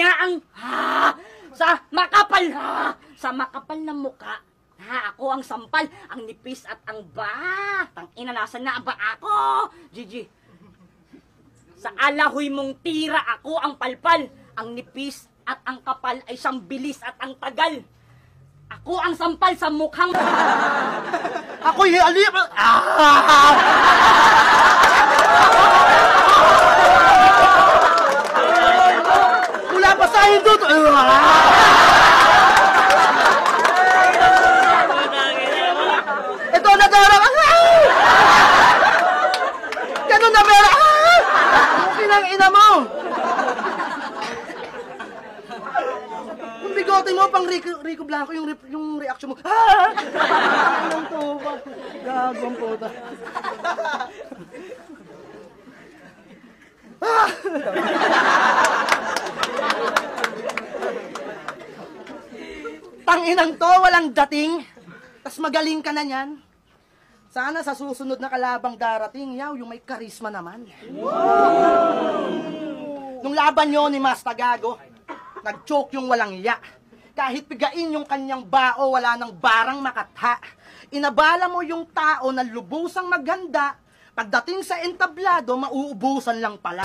niya ang sa makapal sa makapal na muka. Ako ang sampal, ang nipis at ang tangina, nasan na ba ako? Gigi. Sa alahoy mong tira, ako ang palpal. Ang nipis at ang kapal ay siyang bilis at ang tagal. Ako ang sampal sa mukhang... Ako hialip! Wala pa sa hindot! Ito na darang! Ganun na meron! Kinang ina mo! Yung bigote mo pang Rico Blanco, yung reaction mo. Anong to ba? Gagawang puta. Tanginang to, walang dating. Tas magaling ka na niyan. Sana sa susunod na kalabang darating, yung may karisma naman. Nung laban nyo ni Master Gago, nag-choke yung walang iya. Kahit pigain yung kanyang bao, wala nang barang makatha. Inabala mo yung tao na lubusang maganda, pagdating sa entablado, mauubusan lang pala.